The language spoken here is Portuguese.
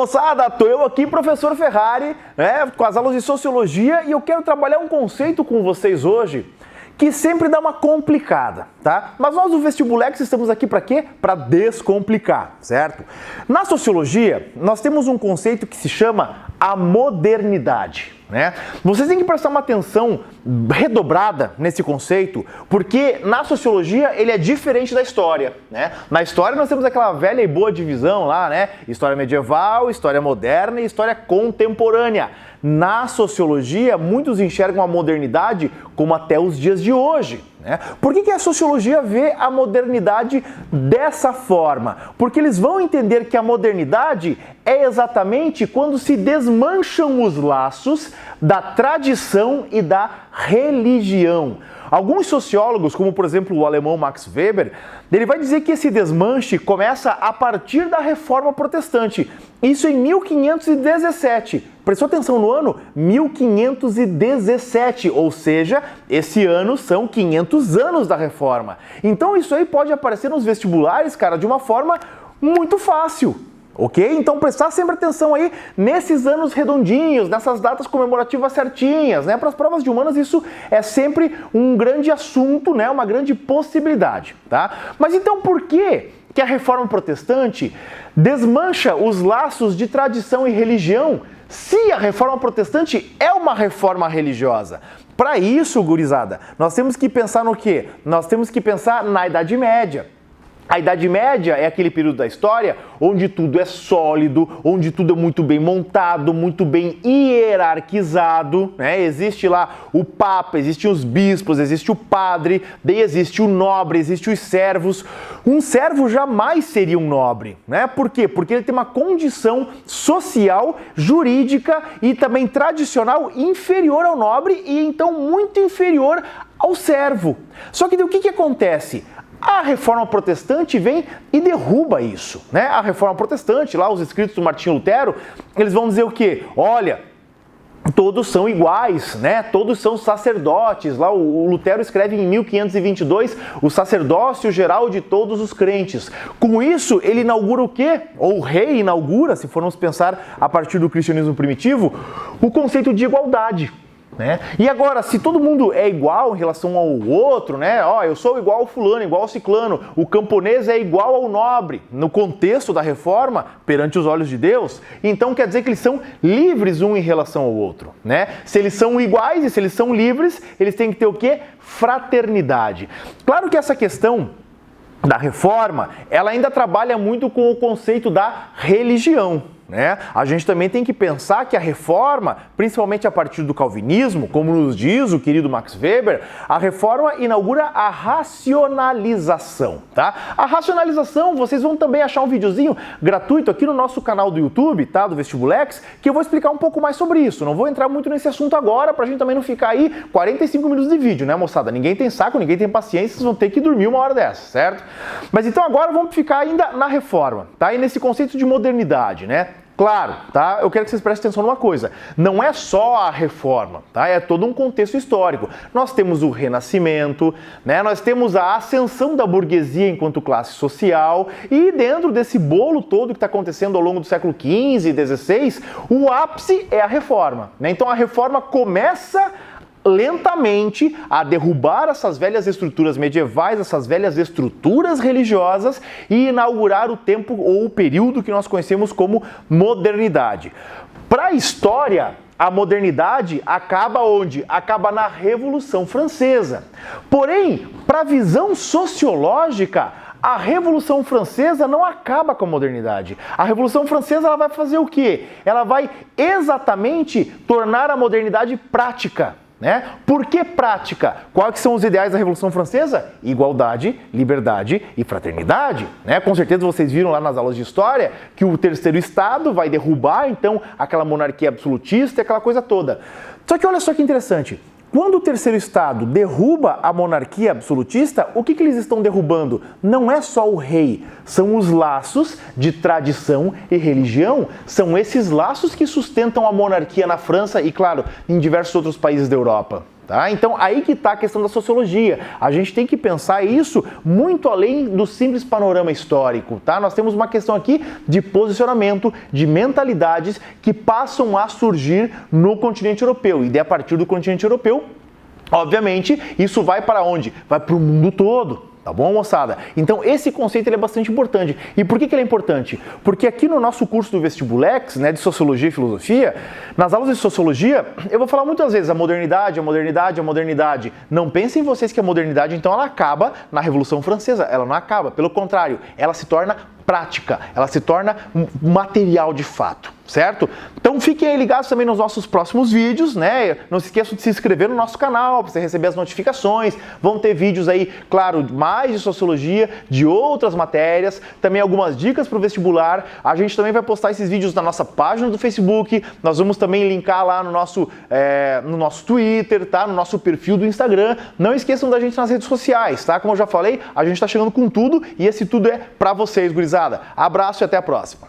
moçada, tô eu aqui, professor Ferrari, né, com as aulas de Sociologia, e eu quero trabalhar um conceito com vocês hoje que sempre dá uma complicada, tá? Mas nós do Vestibulex estamos aqui para quê? Para descomplicar, certo? Na Sociologia, nós temos um conceito que se chama a modernidade, né? Vocês têm que prestar uma atenção redobrada nesse conceito, porque na Sociologia ele é diferente da História, né? Na História nós temos aquela velha e boa divisão lá, né? História medieval, História moderna e História contemporânea. Na Sociologia, muitos enxergam a modernidade como até os dias de hoje, né? Por que a Sociologia vê a modernidade dessa forma? Porque eles vão entender que a modernidade é exatamente quando se desmancham os laços da tradição e da religião. Alguns sociólogos, como por exemplo o alemão Max Weber, ele vai dizer que esse desmanche começa a partir da Reforma Protestante. Isso em 1517. Prestou atenção no ano? 1517, ou seja, esse ano são 500 anos da Reforma. Então isso aí pode aparecer nos vestibulares, cara, de uma forma muito fácil. Ok? Então prestar sempre atenção aí nesses anos redondinhos, nessas datas comemorativas certinhas, né? Para as provas de humanas isso é sempre um grande assunto, né? Uma grande possibilidade, tá? Mas então por que a Reforma Protestante desmancha os laços de tradição e religião se a Reforma Protestante é uma reforma religiosa? Para isso, gurizada, nós temos que pensar no quê? Nós temos que pensar na Idade Média. A Idade Média é aquele período da história onde tudo é sólido, onde tudo é muito bem montado, muito bem hierarquizado, né? Existe lá o Papa, existem os bispos, existe o padre, daí existe o nobre, existe os servos. Um servo jamais seria um nobre, né? Por quê? Porque ele tem uma condição social, jurídica e também tradicional inferior ao nobre e então muito inferior ao servo. Só que daí o que acontece? A Reforma Protestante vem e derruba isso, né? A Reforma Protestante, lá os escritos do Martinho Lutero, eles vão dizer o quê? Olha, todos são iguais, né? Todos são sacerdotes. Lá o Lutero escreve em 1522 o sacerdócio geral de todos os crentes. Com isso, ele inaugura o quê? Ou o rei inaugura, se formos pensar a partir do cristianismo primitivo, o conceito de igualdade. Né? E agora, se todo mundo é igual em relação ao outro, né? Ó, eu sou igual ao fulano, igual ao ciclano, o camponês é igual ao nobre, no contexto da reforma, perante os olhos de Deus, então quer dizer que eles são livres um em relação ao outro, né? Se eles são iguais e se eles são livres, eles têm que ter o quê? Fraternidade. Claro que essa questão da reforma, ela ainda trabalha muito com o conceito da religião. Né? A gente também tem que pensar que a reforma, principalmente a partir do calvinismo, como nos diz o querido Max Weber, a reforma inaugura a racionalização, tá? A racionalização, vocês vão também achar um videozinho gratuito aqui no nosso canal do YouTube, tá? Do Vestibulex, que eu vou explicar um pouco mais sobre isso. Não vou entrar muito nesse assunto agora, pra gente também não ficar aí 45 minutos de vídeo, né, moçada? Ninguém tem saco, ninguém tem paciência, vocês vão ter que dormir uma hora dessa, certo? Mas então agora vamos ficar ainda na reforma, tá? E nesse conceito de modernidade, né? Claro, tá? Eu quero que vocês prestem atenção numa coisa. Não é só a reforma, tá? É todo um contexto histórico. Nós temos o Renascimento, né? Nós temos a ascensão da burguesia enquanto classe social e dentro desse bolo todo que está acontecendo ao longo do século XV e XVI, o ápice é a reforma, né? Então a reforma começa lentamente a derrubar essas velhas estruturas medievais, essas velhas estruturas religiosas e inaugurar o tempo ou o período que nós conhecemos como modernidade. Para a história, a modernidade acaba onde? Acaba na Revolução Francesa. Porém, para a visão sociológica, a Revolução Francesa não acaba com a modernidade. A Revolução Francesa ela vai fazer o quê? Ela vai exatamente tornar a modernidade prática. Né? Por que prática? Quais são os ideais da Revolução Francesa? Igualdade, liberdade e fraternidade. Né? Com certeza vocês viram lá nas aulas de história que o terceiro estado vai derrubar então aquela monarquia absolutista e aquela coisa toda. Só que olha só que interessante. Quando o terceiro estado derruba a monarquia absolutista, o que eles estão derrubando? Não é só o rei, são os laços de tradição e religião. São esses laços que sustentam a monarquia na França e, claro, em diversos outros países da Europa. Tá? Então, aí que está a questão da sociologia. A gente tem que pensar isso muito além do simples panorama histórico. Tá? Nós temos uma questão aqui de posicionamento, de mentalidades que passam a surgir no continente europeu. E a partir do continente europeu, obviamente, isso vai para onde? Vai para o mundo todo. Tá bom, moçada? Então, esse conceito ele é bastante importante. E por que ele é importante? Porque aqui no nosso curso do Vestibulex, né, de Sociologia e Filosofia, nas aulas de Sociologia, eu vou falar muitas vezes a modernidade, a modernidade, a modernidade. Não pensem vocês que a modernidade, então, ela acaba na Revolução Francesa. Ela não acaba. Pelo contrário, ela se torna prática. Ela se torna material de fato. Certo? Então fiquem aí ligados também nos nossos próximos vídeos, né? Não se esqueçam de se inscrever no nosso canal para você receber as notificações. Vão ter vídeos aí, claro, mais de sociologia, de outras matérias, também algumas dicas para o vestibular. A gente também vai postar esses vídeos na nossa página do Facebook. Nós vamos também linkar lá no nosso Twitter, tá? No nosso perfil do Instagram. Não esqueçam da gente nas redes sociais, tá? Como eu já falei, a gente está chegando com tudo e esse tudo é para vocês, gurizada. Abraço e até a próxima.